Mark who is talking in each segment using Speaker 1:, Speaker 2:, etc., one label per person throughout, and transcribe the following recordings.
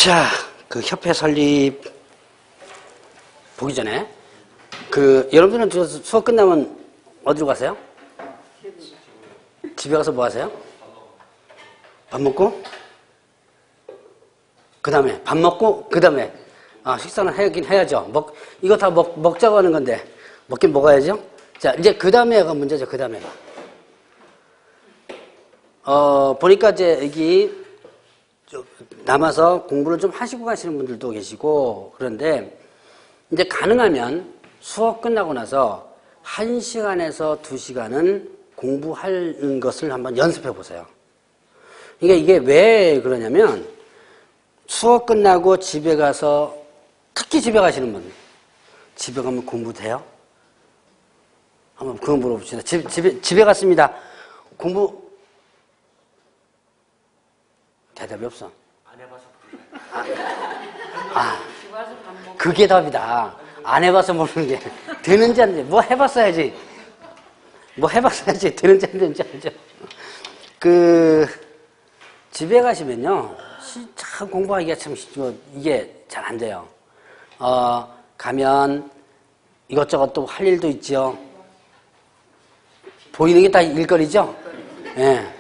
Speaker 1: 자, 그 협회 설립 보기 전에 여러분들은 수업 끝나면 어디로 가세요? 집에 가서 뭐 하세요? 밥 먹고? 그 다음에 밥 먹고 그 다음에 식사는 하긴 해야죠. 이거 다 먹자고 하는 건데 먹긴 먹어야죠. 자, 이제 그 다음에가 문제죠. 그 다음에가 보니까 이제 여기 남아서 공부를 좀 하시고 가시는 분들도 계시고, 그런데 이제 가능하면 수업 끝나고 나서 1시간에서 2시간은 공부하는 것을 한번 연습해 보세요. 그러니까 이게 왜 그러냐면, 수업 끝나고 집에 가서, 특히 집에 가시는 분, 집에 가면 공부돼요? 한번 그거 물어봅시다. 집에 갔습니다. 공부, 대답이 없어.
Speaker 2: 안 해봐서
Speaker 1: 그게 답이다. 안 해봐서 모르는 게. 되는지 안 되는지. 뭐 해봤어야지. 되는지 안 되는지 알죠? 집에 가시면요. 참 공부하기가 참, 이게 잘 안 돼요. 가면 이것저것 또 할 일도 있죠. 보이는 게 다 일거리죠? 예.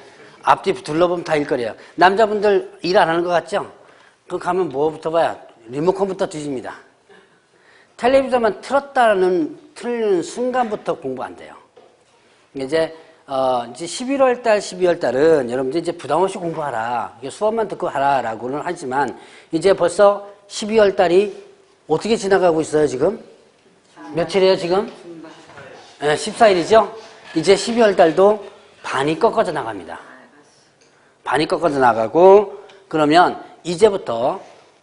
Speaker 1: 앞뒤 둘러보면 다 일거리예요. 남자분들 일 안 하는 것 같죠? 그 가면 뭐부터 봐요? 리모컨부터 뒤집니다. 텔레비전만 틀는 순간부터 공부 안 돼요. 이제 11월 달, 12월 달은 여러분들 이제 부담 없이 공부하라. 수업만 듣고 하라라고는 하지만 이제 벌써 12월 달이 어떻게 지나가고 있어요, 지금? 며칠이에요, 지금? 14일이죠? 이제 12월 달도 반이 꺾어져 나갑니다. 반이 꺾어져 나가고, 그러면 이제부터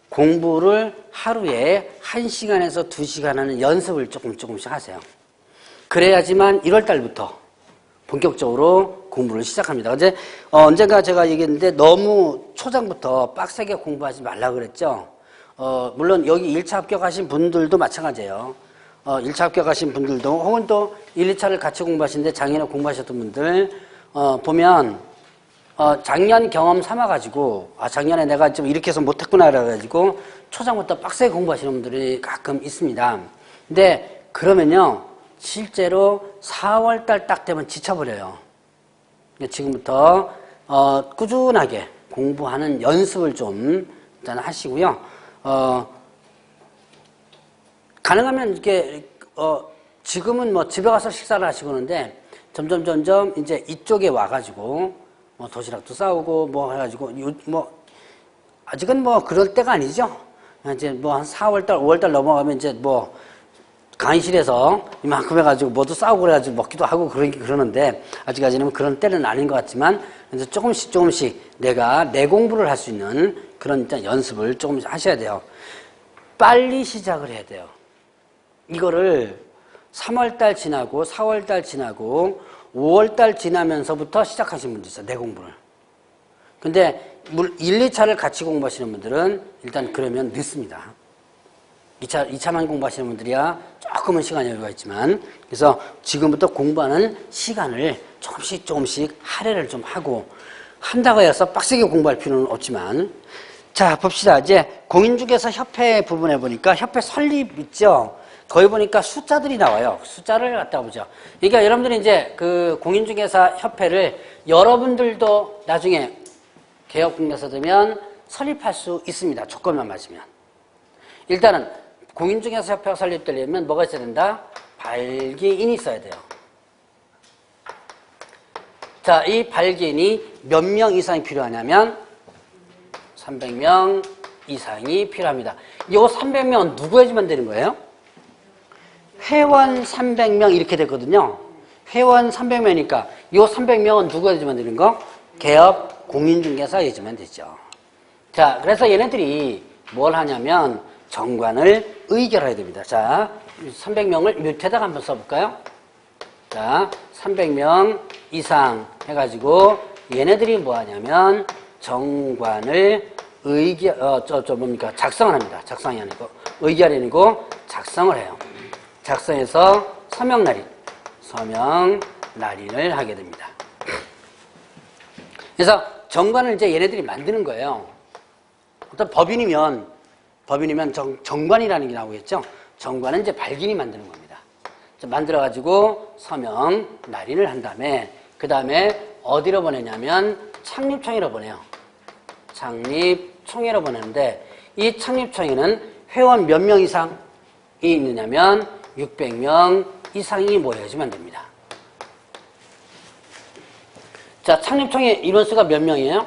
Speaker 1: 공부를 하루에 1시간에서 2시간 하는 연습을 조금씩 하세요. 그래야지만 1월 달부터 본격적으로 공부를 시작합니다. 어제 언젠가 제가 얘기했는데 너무 초장부터 빡세게 공부하지 말라고 그랬죠. 물론 여기 1차 합격하신 분들도 마찬가지예요. 1차 합격하신 분들도 혹은 또 1, 2차를 같이 공부하시는데 작년에 공부하셨던 분들 보면 작년 경험 삼아가지고 작년에 내가 좀 이렇게 해서 못했구나 그래가지고 초장부터 빡세게 공부하시는 분들이 가끔 있습니다. 근데 그러면요 실제로 4월달 딱 되면 지쳐버려요. 지금부터 꾸준하게 공부하는 연습을 좀 일단 하시고요. 가능하면 이렇게 지금은 뭐 집에 가서 식사를 하시고 그러는데 점점 이제 이쪽에 와가지고 도시락도 싸우고 뭐 해가지고 아직은 뭐 그럴 때가 아니죠. 이제 뭐 한 4월달, 5월달 넘어가면 이제 뭐 강의실에서 이만큼 해가지고 뭐도 싸우고 그래가지고 먹기도 하고 그러는데 아직까지는 그런 때는 아닌 것 같지만 이제 조금씩 내가 내 공부를 할 수 있는 그런 일단 연습을 조금씩 하셔야 돼요. 빨리 시작을 해야 돼요. 이거를 3월달 지나고 4월달 지나고 5월달 지나면서부터 시작하시는 분도 있어요. 내 공부를. 근데 1, 2차를 같이 공부하시는 분들은 일단 그러면 늦습니다. 2차만 공부하시는 분들이야 조금은 시간 여유가 있지만 그래서 지금부터 공부하는 시간을 조금씩 할애를 좀 하고 한다고 해서 빡세게 공부할 필요는 없지만 자 봅시다. 이제 공인중개사 협회 부분에 보니까 협회 설립 있죠. 거기 보니까 숫자들이 나와요. 숫자를 갖다 보죠. 그러니까 여러분들이 이제 그 공인중개사 협회를 여러분들도 나중에 개업공개사 되면 설립할 수 있습니다. 조건만 맞으면. 일단은 공인중개사 협회가 설립되려면 뭐가 있어야 된다? 발기인이 있어야 돼요. 자, 이 발기인이 몇 명 이상이 필요하냐면 300명 이상이 필요합니다. 이 300명은 누구 해주면 되는 거예요? 회원 300명 이렇게 됐거든요. 회원 300명이니까 이 300명은 누구 해주면 되는 거? 개업 공인중개사 해주면 되죠. 자, 그래서 얘네들이 뭘 하냐면 정관을 의결해야 됩니다. 자, 300명을 밑에다가 한번 써볼까요? 자, 300명 이상 해가지고 얘네들이 뭐 하냐면 정관을 작성을 합니다. 작성이 아니고 의결이 아니고 작성을 해요. 작성해서 서명 날인을 하게 됩니다. 그래서 정관을 이제 얘네들이 만드는 거예요. 어떤 법인이면 정관이라는 게 나오겠죠. 정관은 이제 발기인이 만드는 겁니다. 만들어가지고 서명, 날인을 한 다음에 그 다음에 어디로 보내냐면 창립총회로 보내요. 창립총회로 보내는데 이 창립총회는 회원 몇 명 이상이 있느냐면 600명 이상이 모여야지만 됩니다. 자, 창립총회 인원수가 몇 명이에요?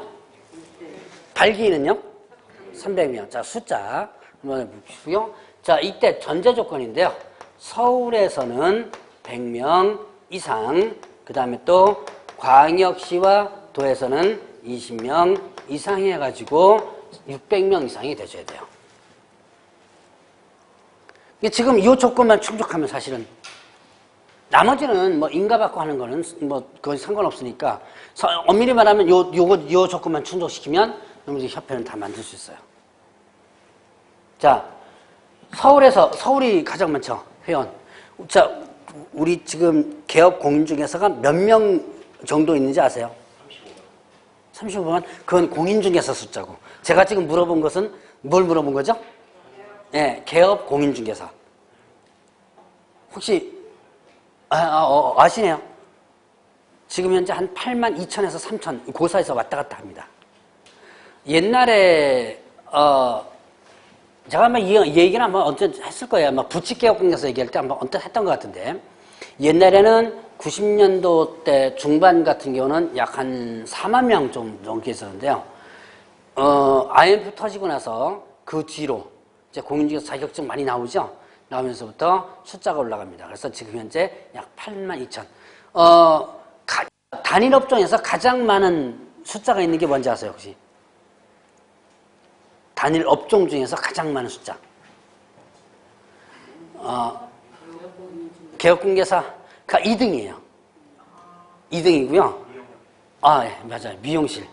Speaker 1: 발기인은요? 300명. 자, 숫자 한번 보시고요. 자, 이때 전제 조건인데요. 서울에서는 100명 이상, 그 다음에 또 광역시와 도에서는 20명 이상 해가지고 600명 이상이 되셔야 돼요. 지금 이 조건만 충족하면 사실은 나머지는 뭐 인가받고 하는 거는 뭐 그건 상관없으니까 엄밀히 말하면 요 조건만 충족시키면 여러분들 협회는 다 만들 수 있어요. 자, 서울이 가장 많죠, 회원. 자, 우리 지금 개업 공인 중에서가 몇 명 정도 있는지 아세요? 35만? 그건 공인 중개사 숫자고. 제가 지금 물어본 것은 뭘 물어본 거죠? 네, 개업 공인 중개사. 혹시 아시네요? 지금 현재 한 8만 2천에서 3천 그 사이에서 왔다 갔다 합니다. 옛날에 제가 아마 이 얘기는 한번 언제 했을 거예요. 아마 부칙개혁공에서 얘기할 때 한번 언뜻 했던 것 같은데 옛날에는 90년도 때 중반 같은 경우는 약 한 4만 명 좀 넘게 있었는데요. IMF 터지고 나서 그 뒤로 이제 공인중개사 자격증 많이 나오죠. 나오면서부터 숫자가 올라갑니다. 그래서 지금 현재 약 8만 2천. 단일 업종에서 가장 많은 숫자가 있는 게 뭔지 아세요, 혹시? 단일 업종 중에서 가장 많은 숫자. 개업공개사가 2등이에요. 2등이고요. 예, 맞아요. 미용실.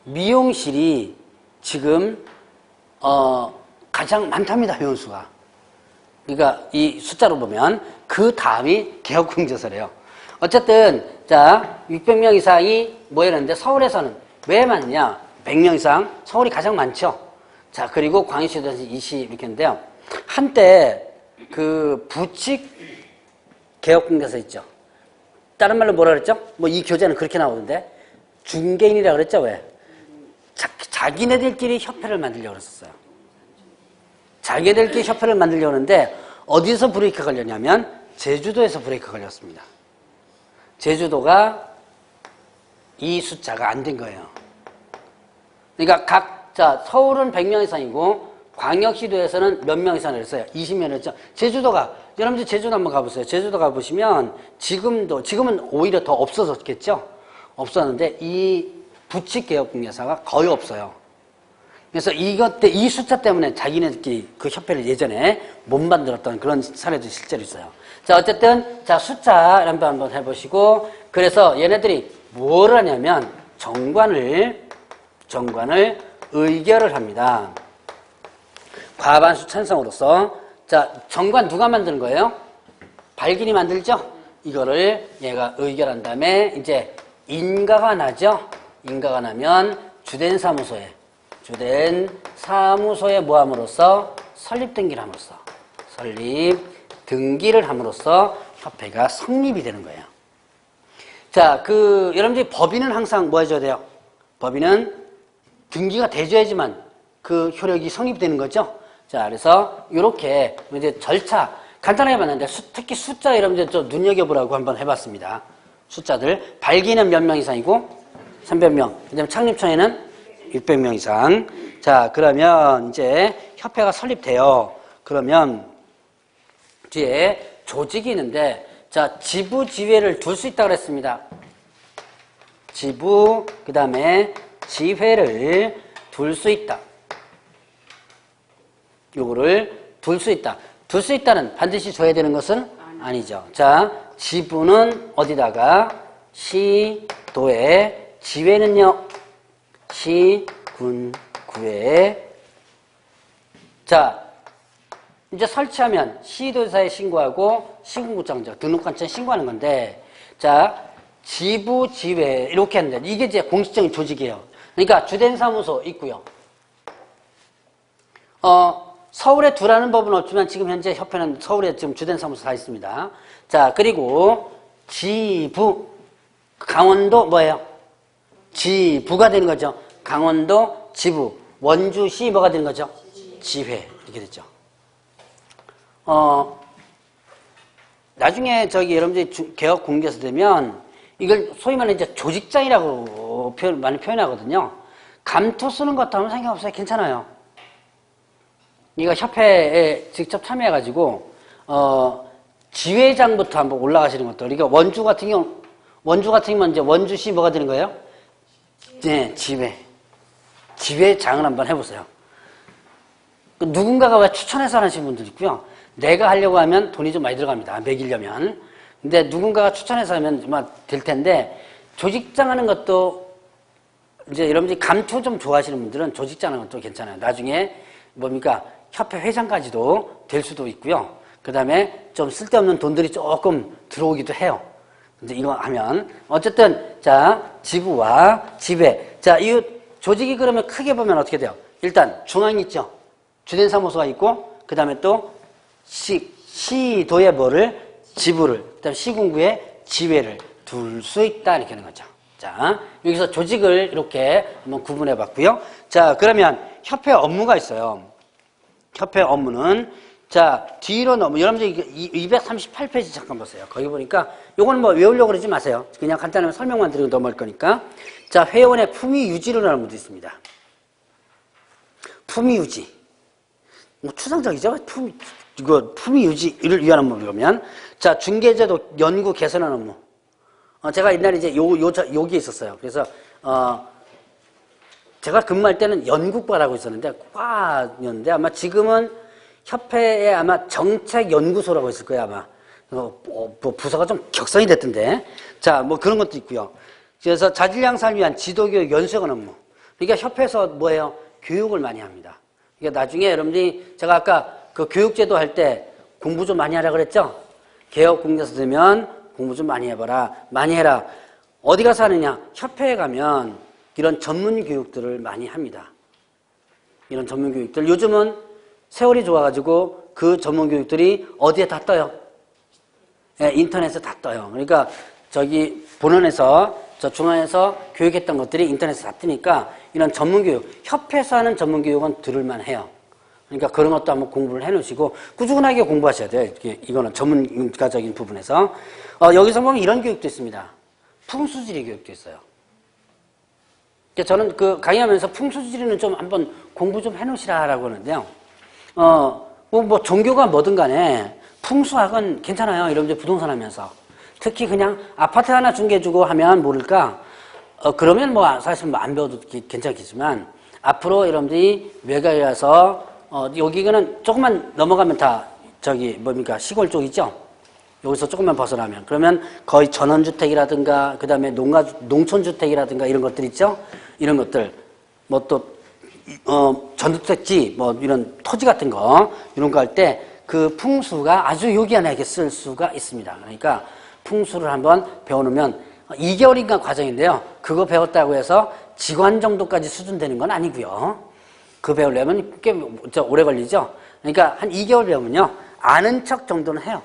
Speaker 1: 미용실이 지금 가장 많답니다, 회원수가. 그러니까 이 숫자로 보면 그 다음이 개업공개사래요. 어쨌든 자 600명 이상이 모였는데 서울에서는 왜 많냐? 100명 이상, 서울이 가장 많죠. 자, 그리고 광역시도에서 20 이렇게 했는데요. 한때 그 부칙 개업공개사 있죠. 다른 말로 뭐라 그랬죠? 뭐 이 교재는 그렇게 나오는데 중개인이라고 그랬죠, 왜? 자기네들끼리 협회를 만들려고 그랬었어요. 자기네들끼리 협회를 만들려고 하는데 어디서 브레이크 걸렸냐면 제주도에서 브레이크 걸렸습니다. 제주도가 이 숫자가 안 된 거예요. 그러니까 각자 서울은 100명 이상이고 광역시도에서는 몇 명 이상을 했어요? 20명이었죠. 제주도가 여러분들 제주도 한번 가보세요. 제주도 가보시면 지금은 오히려 더 없어졌겠죠. 없었는데 이 부칙개업공개사가 거의 없어요. 그래서 이 숫자 때문에 자기네들끼리 그 협회를 예전에 못 만들었던 그런 사례도 실제로 있어요. 자, 어쨌든 자 숫자 한번 해보시고 그래서 얘네들이 뭘 하냐면 정관을 의결을 합니다. 과반수 찬성으로서. 자, 정관 누가 만드는 거예요? 발기인이 만들죠? 이거를 얘가 의결한 다음에 이제 인가가 나죠? 인가가 나면 주된 사무소에 뭐 함으로써? 설립 등기를 함으로써 협회가 성립이 되는 거예요. 자, 여러분들이 법인은 항상 뭐 해줘야 돼요? 법인은 등기가 돼줘야지만 그 효력이 성립되는 거죠? 자, 그래서 이렇게 이제 절차 간단하게 봤는데 특히 숫자 여러분들 좀 눈여겨보라고 한번 해봤습니다. 숫자들 발기는 몇 명 이상이고 300명. 그다음에 창립총회는 600명 이상. 자, 그러면 이제 협회가 설립돼요. 그러면 뒤에 조직이 있는데 자, 지부지회를 둘 수 있다고 그랬습니다. 지부 그다음에 지회를 둘 수 있다. 요거를 둘 수 있다. 둘 수 있다는 반드시 줘야 되는 것은 아니죠. 자, 지부는 어디다가? 시도에, 지회는요, 시군구에. 자, 이제 설치하면 시도지사에 신고하고 시군구청장 등록관청에 신고하는 건데, 자, 지부, 지회 이렇게 하는데 이게 이제 공식적인 조직이에요. 그러니까 주된 사무소 있고요. 서울에 두라는 법은 없지만 지금 현재 협회는 서울에 지금 주된 사무소 다 있습니다. 자, 그리고 지부. 강원도 뭐예요? 지부가 되는 거죠. 강원도 지부. 원주시 뭐가 되는 거죠? 지회. 이렇게 됐죠. 나중에 여러분들이 개혁 공개서 되면 이걸 소위 말하는 이제 조직장이라고 많이 표현하거든요. 감투 쓰는 것도 아무 상관 없어요. 괜찮아요. 이거 협회에 직접 참여해가지고, 지회장부터 한번 올라가시는 것도. 그러니까 원주 같은 경우는 이제 원주시 뭐가 되는 거예요? 네, 지회장을 한번 해보세요. 누군가가 왜 추천해서 하시는 분들 있고요. 내가 하려고 하면 돈이 좀 많이 들어갑니다. 매기려면. 근데 누군가가 추천해서 하면 정말 될 텐데, 조직장 하는 것도, 이제 여러분들이 감투 좀 좋아하시는 분들은 조직장 하는 것도 괜찮아요. 나중에 뭡니까? 협회 회장까지도 될 수도 있고요. 그 다음에 좀 쓸데없는 돈들이 조금 들어오기도 해요. 근데 이거 하면. 어쨌든, 자, 지부와 지회. 자, 이 조직이 그러면 크게 보면 어떻게 돼요? 일단, 중앙이 있죠? 주된 사무소가 있고, 그 다음에 또, 시도의 뭐를? 지부를, 그 다음에 시군구에 지회를 둘 수 있다. 이렇게 하는 거죠. 자, 여기서 조직을 이렇게 한번 구분해 봤고요. 자, 그러면 협회 업무가 있어요. 협회 업무는, 자, 뒤로 여러분들 238페이지 잠깐 보세요. 거기 보니까, 요거는 뭐 외우려고 그러지 마세요. 그냥 간단하게 설명만 드리고 넘어갈 거니까. 자, 회원의 품위 유지를 하는 분도 있습니다. 품위 유지. 뭐 추상적이죠? 품위 유지를 위한 업무를 보면. 자, 중개제도 연구 개선하는 업무. 제가 옛날에 이제 여기에 있었어요. 그래서, 제가 근무할 때는 연구과라고 있었는데, 과였는데, 아마 지금은 협회에 아마 정책연구소라고 있을 거예요, 아마. 뭐 부서가 좀 격상이 됐던데. 자, 뭐 그런 것도 있고요. 그래서 자질 향상을 위한 지도교육 연수원 업무. 그러니까 협회에서 뭐예요? 교육을 많이 합니다. 그러니까 나중에 여러분들이 제가 아까 그 교육제도 할 때 공부 좀 많이 하라 그랬죠? 개혁 공개서 되면 공부 좀 많이 해봐라. 많이 해라. 어디 가서 하느냐? 협회에 가면 이런 전문 교육들을 많이 합니다. 이런 전문 교육들. 요즘은 세월이 좋아가지고 그 전문 교육들이 어디에 다 떠요? 네, 인터넷에 다 떠요. 그러니까 저기 본원에서 저 중앙에서 교육했던 것들이 인터넷에 다 뜨니까 이런 전문 교육, 협회에서 하는 전문 교육은 들을만 해요. 그러니까 그런 것도 한번 공부를 해 놓으시고 꾸준하게 공부하셔야 돼요. 이거는 전문가적인 부분에서. 여기서 보면 이런 교육도 있습니다. 풍수지리 교육도 있어요. 저는 그 강의하면서 풍수지리는 좀 한번 공부 좀 해 놓으시라라고 하는데요. 뭐 종교가 뭐든 간에 풍수학은 괜찮아요. 여러분들 부동산 하면서. 특히 그냥 아파트 하나 중개해주고 하면 모를까? 그러면 뭐 사실 뭐 안 배워도 괜찮겠지만 앞으로 여러분들이 외곽에 가서 여기는 조금만 넘어가면 다 저기 뭡니까? 시골 쪽 있죠? 여기서 조금만 벗어나면. 그러면 거의 전원주택이라든가 그 다음에 농촌주택이라든가 이런 것들 있죠? 이런 것들. 뭐 또 전주택지 뭐 이런 토지 같은 거 이런 거 할 때 그 풍수가 아주 요기하게 쓸 수가 있습니다. 그러니까 풍수를 한번 배워놓으면 2개월인가 과정인데요. 그거 배웠다고 해서 직원 정도까지 수준 되는 건 아니고요. 그거 배우려면 꽤 오래 걸리죠. 그러니까 한 2개월 배우면요. 아는 척 정도는 해요.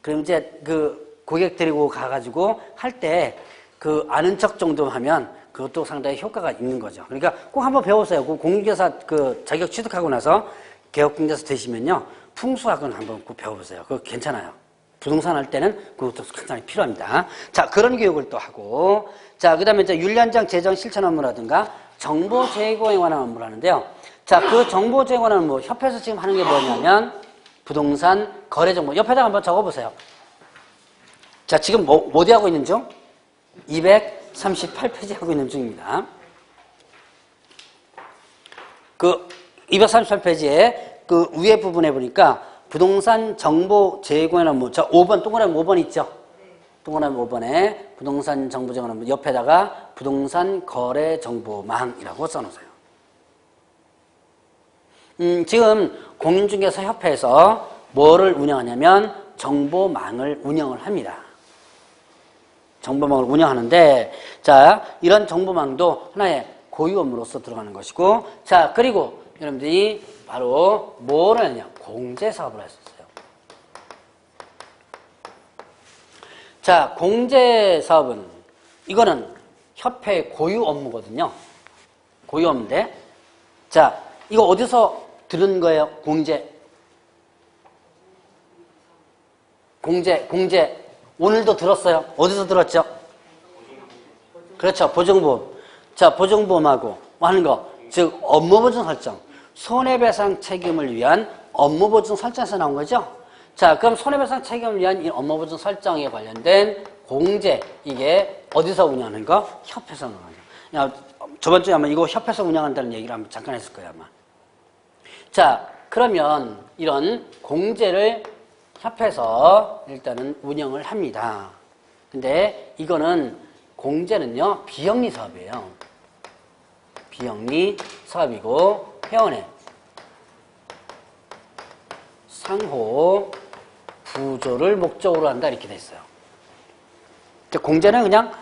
Speaker 1: 그럼 이제 그 고객 데리고 가가지고 할 때 그 아는 척 정도 하면 그것도 상당히 효과가 있는 거죠. 그러니까 꼭 한번 배워보세요. 그 공인중개사 그 자격 취득하고 나서 개업공개사 되시면요. 풍수학은 한번 꼭 배워보세요. 그거 괜찮아요. 부동산 할 때는 그것도 굉장히 필요합니다. 자, 그런 교육을 또 하고. 자, 그 다음에 이제 윤리현장 재정 실천 업무라든가 정보 제공에 관한 업무를 하는데요. 자, 그 정보 제공하는 업무, 협회에서 지금 하는 게 뭐냐면 부동산 거래 정보. 옆에다가 한번 적어보세요. 자, 지금 어디 하고 있는 중? 238페이지 하고 있는 중입니다. 그 238페이지에 그 위에 부분에 보니까 부동산 정보 제공하는 업무. 자, 5번, 동그라미 5번 있죠? 동그라미 5번에 부동산 정보 제공하는 업무. 옆에다가 부동산 거래 정보망이라고 써놓으세요. 지금 공인중개사 협회에서 뭐를 운영하냐면 정보망을 운영을 합니다. 정보망을 운영하는데, 자, 이런 정보망도 하나의 고유 업무로서 들어가는 것이고, 자, 그리고 여러분들이 바로 뭐를 하냐? 공제 사업을 했었어요. 자, 공제 사업은 이거는 협회의 고유 업무거든요. 고유 업무인데, 자, 이거 어디서 들은 거예요? 공제. 오늘도 들었어요. 어디서 들었죠? 그렇죠. 보증보험. 자, 보증보험하고 하는 거. 즉, 업무보증 설정. 손해배상 책임을 위한 업무보증 설정에서 나온 거죠? 자, 그럼 손해배상 책임을 위한 이 업무보증 설정에 관련된 공제, 이게 어디서 운영하는 거? 협회에서 운영하는 거. 저번 주에 아마 이거 협회에서 운영한다는 얘기를 한번 잠깐 했을 거예요, 아마. 자, 그러면 이런 공제를 협회에서 일단은 운영을 합니다. 근데 이거는 공제는요, 비영리 사업이에요. 비영리 사업이고, 회원의 상호 부조를 목적으로 한다, 이렇게 돼 있어요. 공제는 그냥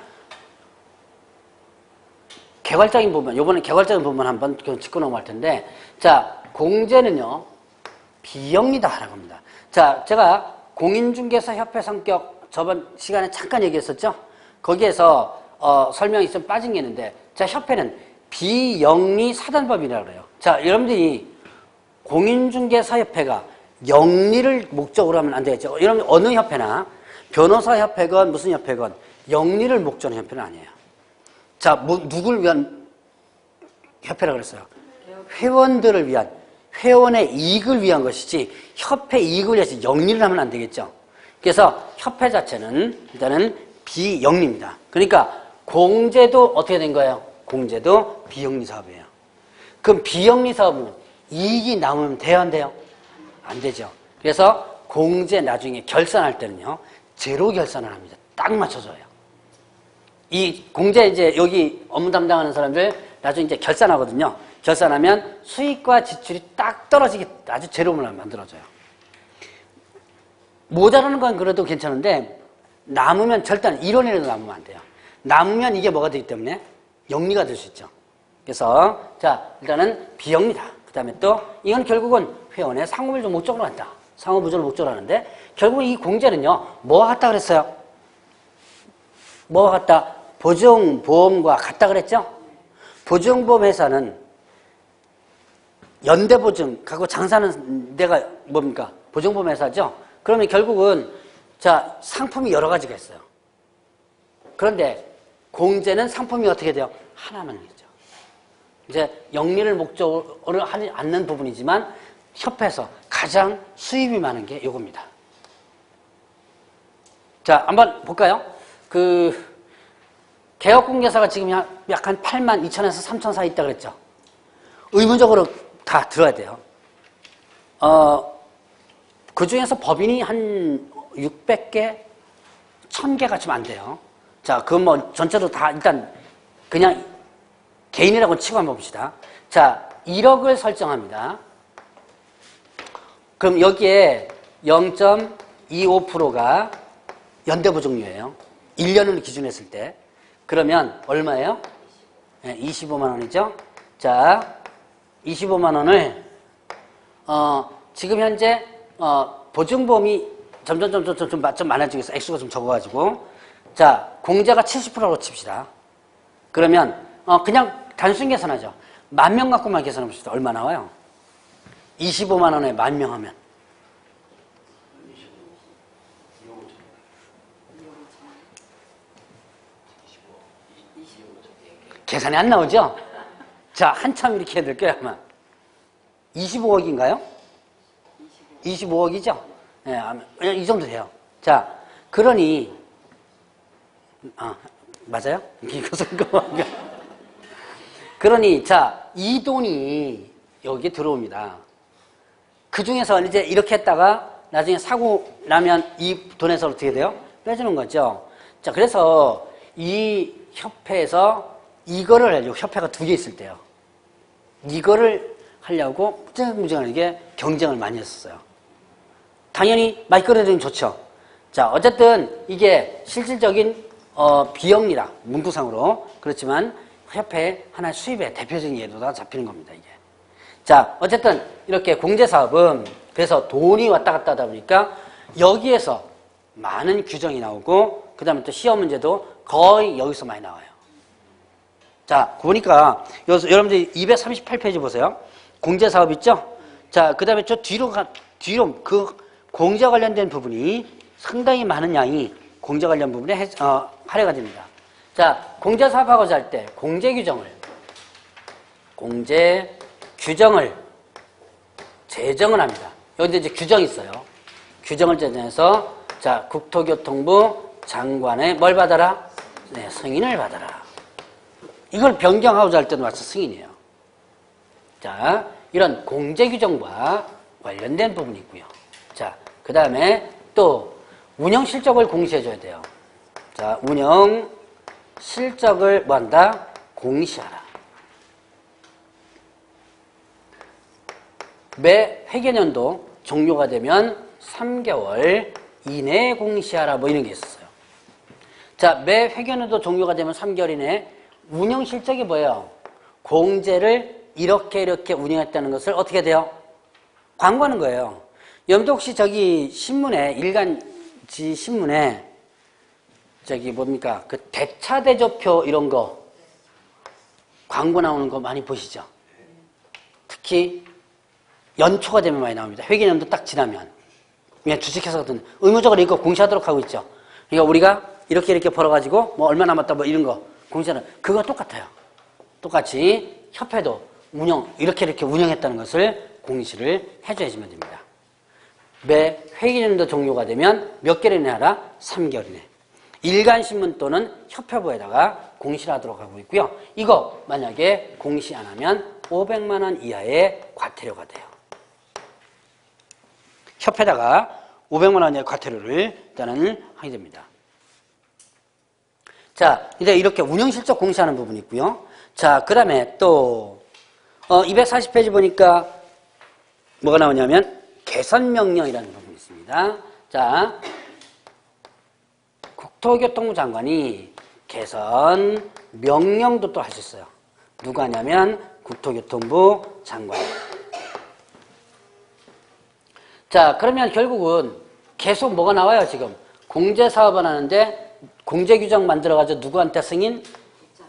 Speaker 1: 개괄적인 부분, 요번에 개괄적인 부분 한번 짚고 넘어갈 텐데, 자, 공제는요, 비영리다라고 합니다. 자, 제가 공인중개사 협회 성격 저번 시간에 잠깐 얘기했었죠? 거기에서 설명이 좀 빠진 게 있는데, 자, 협회는 비영리 사단법이라고 그래요. 자, 여러분들이 공인중개사 협회가 영리를 목적으로 하면 안 되겠죠. 여러분 어느 협회나 변호사 협회건 무슨 협회건 영리를 목적으로 하는 협회는 아니에요. 자, 누굴 위한 협회라고 그랬어요? 회원들을 위한, 회원의 이익을 위한 것이지 협회 이익을 위해서 영리를 하면 안 되겠죠. 그래서 협회 자체는 일단은 비영리입니다. 그러니까 공제도 어떻게 된 거예요? 공제도 비영리 사업이에요. 그럼 비영리 사업은 이익이 남으면 돼요, 안 돼요? 안 되죠. 그래서 공제 나중에 결산할 때는요, 제로 결산을 합니다. 딱 맞춰줘요. 이 공제 이제 여기 업무 담당하는 사람들 나중에 이제 결산하거든요. 결산하면 수익과 지출이 딱 떨어지게 아주 제로를 만들어줘요. 모자라는 건 그래도 괜찮은데 남으면 절대 1원이라도 남으면 안 돼요. 남으면 이게 뭐가 되기 때문에 영리가 될 수 있죠. 그래서 자, 일단은 비영리다. 그 다음에 또 이건 결국은 회원의 상호부조를 목적으로 한다. 상호부조를 목적으로 하는데 결국 이 공제는요, 뭐와 같다 그랬어요? 뭐와 같다? 보증보험과 같다 그랬죠? 보증보험 회사는 연대보증 갖고 장사하는 데가 뭡니까? 보증보험 회사죠? 그러면 결국은 자, 상품이 여러 가지가 있어요. 그런데 공제는 상품이 어떻게 돼요? 하나만이죠. 이제 영리를 목적으로 하지 않는 부분이지만 협회에서 가장 수입이 많은 게 이겁니다. 자, 한번 볼까요? 개업공개사가 지금 약 한 8만 2천에서 3천 사이 있다 그랬죠? 의무적으로 다 들어야 돼요. 그 중에서 법인이 한 600개, 1000개가 좀 안 돼요. 자, 그건 뭐 전체로 다 일단 그냥 개인이라고 치고 한번 봅시다. 자, 1억을 설정합니다. 그럼 여기에 0.25%가 연대보증료예요. 1년을 기준했을 때. 그러면 얼마예요? 네, 25만 원이죠. 자, 25만 원을 지금 현재 보증보험이 점점 좀 많아지고 있어. 액수가 좀 적어가지고. 자, 공제가 70%로 칩시다. 그러면 그냥 단순 계산하죠. 10,000명 갖고만 계산해 봅시다. 얼마 나와요? 25만 원에 10,000명 하면. 계산이 안 나오죠? 자, 한참 이렇게 해야 될 거예요, 아마. 25억인가요? 25억이죠? 예, 네, 이 정도 돼요. 자, 그러니, 맞아요? 그러니, 자, 이 돈이 여기에 들어옵니다. 그 중에서 이제 이렇게 했다가 나중에 사고 나면 이 돈에서 어떻게 돼요? 빼주는 거죠. 자, 그래서 이 협회에서 이거를 하려고, 협회가 2개 있을 때요. 이거를 하려고 무지무지하게 경쟁을 많이 했었어요. 당연히 많이 끌어들이면 좋죠. 자, 어쨌든 이게 실질적인 비영리라, 문구상으로. 그렇지만 협회 하나의 수입의 대표적인 예로가 잡히는 겁니다, 이게. 자, 어쨌든 이렇게 공제사업은 그래서 돈이 왔다 갔다 하다 보니까 여기에서 많은 규정이 나오고 그 다음에 또 시험 문제도 거의 여기서 많이 나와요. 자, 보니까 여러분들 238페이지 보세요. 공제사업 있죠? 자, 그 다음에 저 뒤로 그 공제와 관련된 부분이 상당히 많은 양이 공제 관련 부분에 할애가 됩니다. 자, 공제사업하고자 할 때 공제 규정을 제정을 합니다. 여기 이제 규정이 있어요. 규정을 제정해서 자, 국토교통부 장관의 뭘 받아라? 네, 승인을 받아라. 이걸 변경하고자 할 때도 마찬가지 승인이에요. 자, 이런 공제 규정과 관련된 부분이 있고요. 자, 그 다음에 또 운영 실적을 공시해줘야 돼요. 자, 운영 실적을 뭐 한다? 공시하라. 매 회계년도 종료가 되면 3개월 이내에 공시하라 뭐 이런 게 있었어요. 자, 매 회계년도 종료가 되면 3개월 이내에 운영 실적이 뭐예요? 공제를 이렇게 운영했다는 것을 어떻게 돼요? 광고하는 거예요. 여러분도 혹시 저기 신문에 일간지 신문에 저기 뭡니까? 그 대차대조표 이런 거 광고 나오는 거 많이 보시죠? 특히 연초가 되면 많이 나옵니다. 회계년도 딱 지나면. 그냥 주식회사거든 의무적으로 이거 공시하도록 하고 있죠. 그러니까 우리가 이렇게 벌어가지고 뭐 얼마 남았다 뭐 이런 거 공시하는 그거 똑같아요. 똑같이 협회도 이렇게 운영했다는 것을 공시를 해줘야지만 됩니다. 매 회계년도 종료가 되면 몇 개월 이내 하라? 3개월 이내. 일간신문 또는 협회부에다가 공시를 하도록 하고 있고요. 이거 만약에 공시 안 하면 500만 원 이하의 과태료가 돼요. 협회에다가 500만 원 이하의 과태료를 일단은 하게 됩니다. 자, 이제 이렇게 운영실적 공시하는 부분이 있고요. 자, 그 다음에 또 240페이지 보니까 뭐가 나오냐면 개선명령이라는 부분이 있습니다. 자, 국토교통부 장관이 개선 명령도 또 할 수 있어요. 누가 하냐면 국토교통부 장관. 자, 그러면 결국은 계속 뭐가 나와요, 지금? 공제사업을 하는데 공제규정 만들어가지고 누구한테 승인?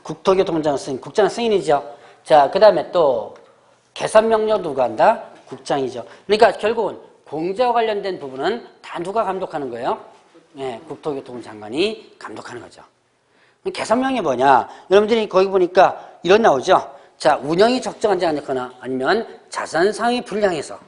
Speaker 1: 국토교통부 장관 승인. 국장 승인이죠. 자, 그 다음에 또 개선명령 누가 한다? 국장이죠. 그러니까 결국은 공제와 관련된 부분은 다 누가 감독하는 거예요? 네, 국토교통부 장관이 감독하는 거죠. 개선명령이 뭐냐? 여러분들이 거기 보니까 이런 나오죠? 자, 운영이 적정하지 않거나 아니면 자산상이 불량해서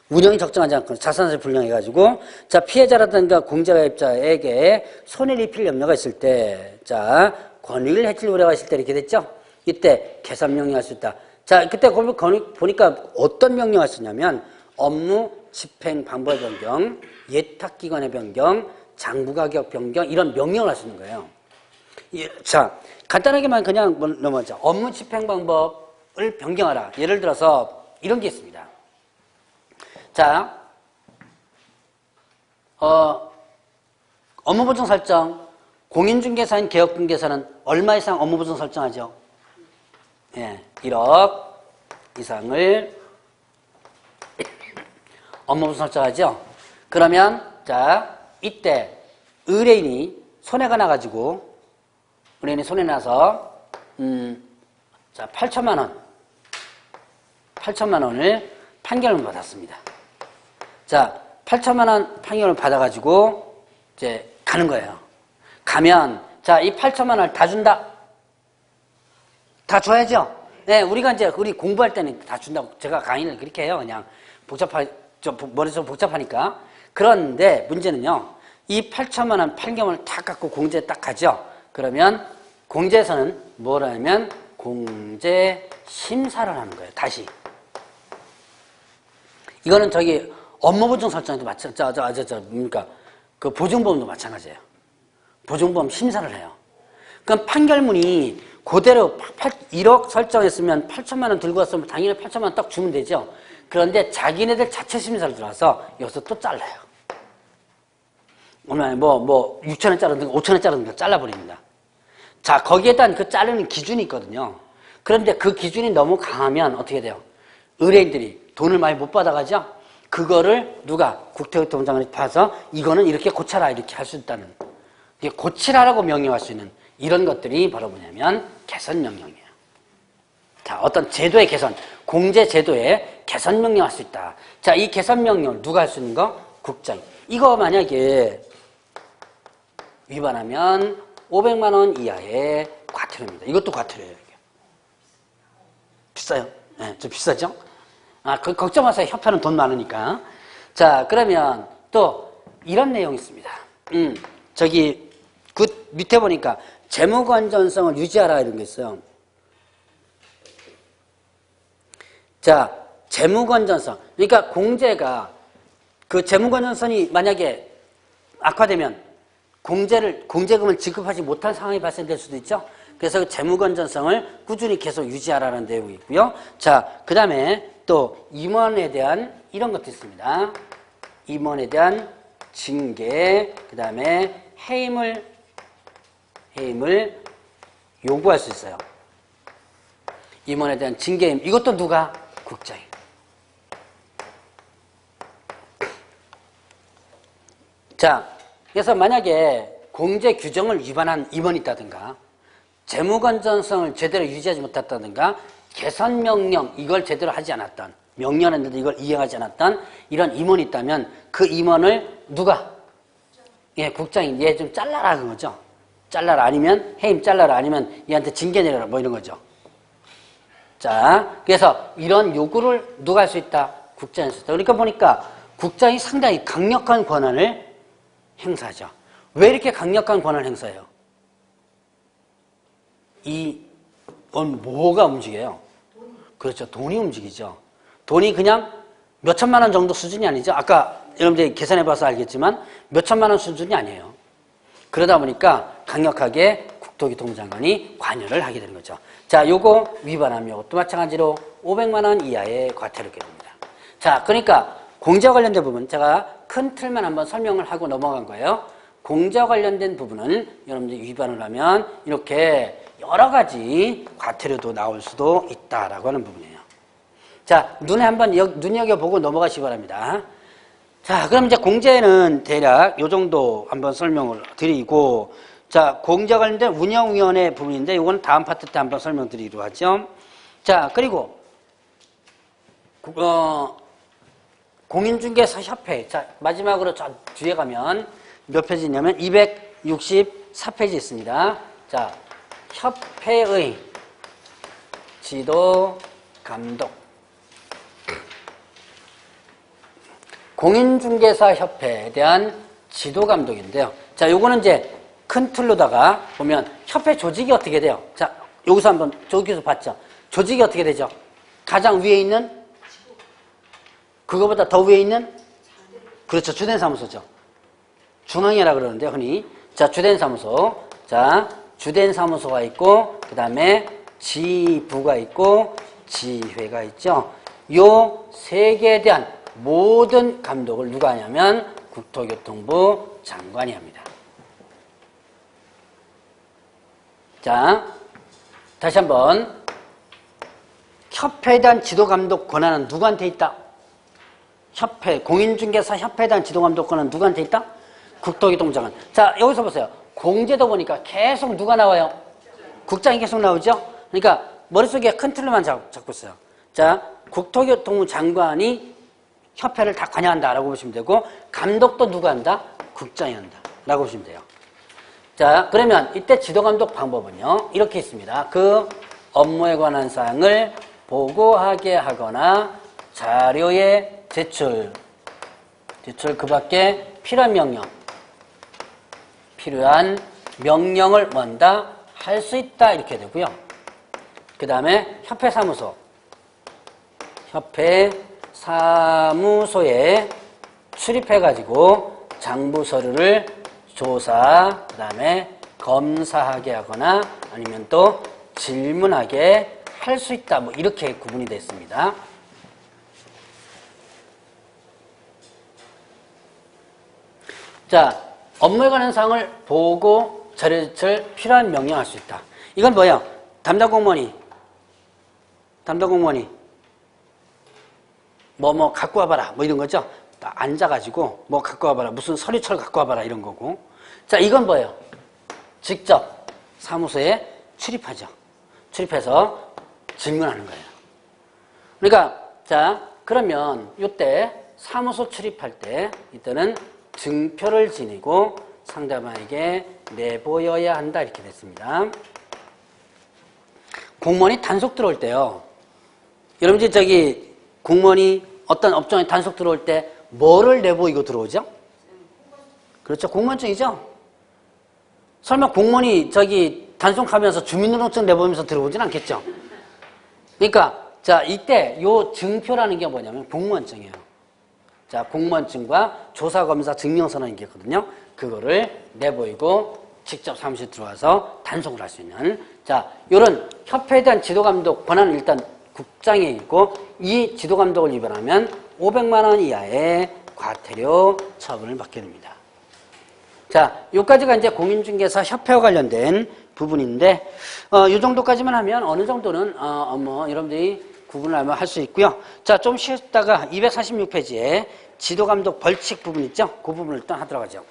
Speaker 1: 운영이 적정하지 않거나 자산상이 불량해가지고 자, 피해자라든가 공제가입자에게 손해를 입힐 염려가 있을 때 자, 권익을 해칠 우려가 있을 때 이렇게 됐죠? 이때 개선명령 할 수 있다. 자, 그때 보니까 어떤 명령 할 수 있냐면 업무 집행 방법 변경, 예탁기관의 변경, 장부가격 변경 이런 명령을 할 수 있는 거예요. 자, 간단하게만 그냥 넘어가자. 업무 집행 방법을 변경하라. 예를 들어서 이런 게 있습니다. 자, 업무 보증 설정, 공인중개사인 개업중개사는 얼마 이상 업무 보증 설정하죠? 예, 1억 이상을 업무 보증 설정하죠? 그러면 자, 이때 의뢰인이 손해가 나가지고 의뢰인이 손해 나서 자, 8천만 원을 판결을 받았습니다. 자, 8천만 원 판결을 받아가지고 이제 가는 거예요. 가면 자, 이 8천만 원을 다 준다. 다 줘야죠. 네, 우리가 이제 우리 공부할 때는 다 준다고 제가 강의를 그렇게 해요. 그냥 머릿속 복잡하니까. 그런데 문제는요. 이 8천만 원 판결을 다 갖고 공제에 딱 가죠. 그러면 공제에서는 뭘 하냐면 공제 심사를 하는 거예요. 다시. 이거는 저기 업무보증 설정에도 뭡니까? 그 보증보험도 마찬가지예요. 보증보험 심사를 해요. 그럼 판결문이 그대로 1억 설정했으면 8천만 원 들고 왔으면 당연히 8천만 원 딱 주면 되죠. 그런데 자기네들 자체 심사를 들어와서 여기서 또 잘라요. 오늘 뭐 6천 원짜리든 5천 원짜리든 잘라버립니다. 자, 거기에 대한 그 자르는 기준이 있거든요. 그런데 그 기준이 너무 강하면 어떻게 돼요? 의뢰인들이 돈을 많이 못 받아가죠? 그거를 누가? 국토교통부장관이 봐서 이거는 이렇게 고쳐라 이렇게 할 수 있다는, 이게 고치라라고 명령할 수 있는 이런 것들이 바로 뭐냐면 개선 명령이에요. 자, 어떤 제도의 개선, 공제 제도의 개선 명령할 수 있다. 자, 이 개선 명령을 누가 할 수 있는 거? 국장이. 이거 만약에 위반하면 500만 원 이하의 과태료입니다. 이것도 과태료예요. 이게. 비싸요? 네, 좀 비싸죠? 아, 걱정 마세요. 협회는 돈 많으니까. 자, 그러면 또 이런 내용이 있습니다. 저기 그 밑에 보니까 재무 건전성을 유지하라 이런 게 있어요. 자, 재무 건전성. 그러니까 공제가 그 재무 건전성이 만약에 악화되면 공제금을 지급하지 못한 상황이 발생될 수도 있죠. 그래서 재무 건전성을 꾸준히 계속 유지하라는 내용이 있고요. 자, 그 다음에 또 임원에 대한 이런 것도 있습니다. 임원에 대한 징계, 그 다음에 해임을 요구할 수 있어요. 임원에 대한 징계, 이것도 누가? 국장이. 자, 그래서 만약에 공제 규정을 위반한 임원이 있다든가 재무 건전성을 제대로 유지하지 못했다든가 개선 명령 이걸 제대로 하지 않았던, 명령했는데 이걸 이행하지 않았던 이런 임원이 있다면 그 임원을 누가? 예, 국장이 얘 좀 잘라라 그런 거죠. 잘라라, 아니면 해임 잘라라, 아니면 얘한테 징계 내려라 뭐 이런 거죠. 자, 그래서 이런 요구를 누가 할 수 있다? 국장이 할 수 있다. 그러니까 보니까 국장이 상당히 강력한 권한을 행사하죠. 왜 이렇게 강력한 권한을 행사해요? 뭐가 움직여요? 그렇죠. 돈이 움직이죠. 돈이 그냥 몇 천만 원 정도 수준이 아니죠. 아까 여러분들이 계산해봐서 알겠지만 몇 천만 원 수준이 아니에요. 그러다 보니까 강력하게 국토교통부 장관이 관여를 하게 되는 거죠. 자, 요거 위반하면 이것도 마찬가지로 500만 원 이하의 과태료가 됩니다. 자, 그러니까 공제와 관련된 부분 제가 큰 틀만 한번 설명을 하고 넘어간 거예요. 공제와 관련된 부분은 여러분들이 위반을 하면 이렇게 여러 가지 과태료도 나올 수도 있다라고 하는 부분이에요. 자, 눈에 한번 눈여겨보고 넘어가시기 바랍니다. 자, 그럼 이제 공제는 대략 요 정도 한번 설명을 드리고, 자, 공제와 관련된 운영위원회 부분인데 이건 다음 파트 때 한번 설명드리기로 하죠. 자, 그리고 공인중개사협회. 자, 마지막으로 저 뒤에 가면 몇 페이지냐면 264페이지 있습니다. 자, 협회의 지도 감독. 공인중개사협회에 대한 지도 감독인데요. 자, 요거는 이제 큰 틀로다가 보면 협회 조직이 어떻게 돼요? 자, 여기서 한번 저기서 봤죠? 조직이 어떻게 되죠? 가장 위에 있는, 그거보다 더 위에 있는, 그렇죠. 주된 사무소죠. 중앙이라 그러는데 흔히. 자, 주된 사무소. 자, 주된 사무소가 있고, 그 다음에 지부가 있고, 지회가 있죠. 요 세 개에 대한 모든 감독을 누가 하냐면 국토교통부 장관이 합니다. 자, 다시 한번. 협회에 대한 지도감독 권한은 누구한테 있다? 협회, 공인중개사 협회에 대한 지도감독 권한은 누구한테 있다? 국토교통부 장관. 자, 여기서 보세요. 공제도 보니까 계속 누가 나와요? 국장이 계속 나오죠? 그러니까 머릿속에 큰 틀로만 잡고 있어요. 자, 국토교통부 장관이 협회를 다 관여한다라고 보시면 되고, 감독도 누가 한다? 국장이 한다라고 보시면 돼요. 자, 그러면 이때 지도감독 방법은요, 이렇게 있습니다. 그 업무에 관한 사항을 보고하게 하거나 자료의 제출 그 밖에 필요한 명령을 뭔다? 할 수 있다 이렇게 되고요. 그 다음에 협회 사무소에 출입해가지고 장부 서류를 조사, 그 다음에 검사하게 하거나 아니면 또 질문하게 할 수 있다. 뭐 이렇게 구분이 되어 있습니다. 자, 업무에 관한 사항을 보고 절을 필요한 명령할 수 있다. 이건 뭐야? 담당 공무원이 뭐 갖고 와봐라 뭐 이런 거죠. 앉아가지고 뭐 갖고 와봐라, 무슨 서류철 갖고 와봐라 이런 거고. 자, 이건 뭐예요? 직접 사무소에 출입하죠. 출입해서 질문하는 거예요. 그러니까 자, 그러면 이때 사무소 출입할 때 이때는 증표를 지니고 상대방에게 내보여야 한다 이렇게 됐습니다. 공무원이 단속 들어올 때요. 여러분들 저기 공무원이 어떤 업종에 단속 들어올 때 뭐를 내보이고 들어오죠? 그렇죠. 공무원증이죠. 설마 공무원이 저기 단속하면서 주민등록증 내보이면서 들어오진 않겠죠. 그러니까 자, 이때 요 증표라는 게 뭐냐면 공무원증이에요. 자, 공무원증과 조사검사 증명서라는 게 있거든요. 그거를 내보이고 직접 사무실 들어와서 단속을 할 수 있는. 자, 요런 협회에 대한 지도감독 권한은 일단 국장에 있고, 이 지도감독을 위반하면 500만 원 이하의 과태료 처분을 받게 됩니다. 자, 요까지가 이제 공인중개사 협회와 관련된 부분인데, 요 정도까지만 하면 어느 정도는, 뭐, 여러분들이 구분을 하면 할 수 있고요. 자, 좀 쉬었다가 246페이지에 지도감독 벌칙 부분 있죠? 그 부분을 일단 하도록 하죠.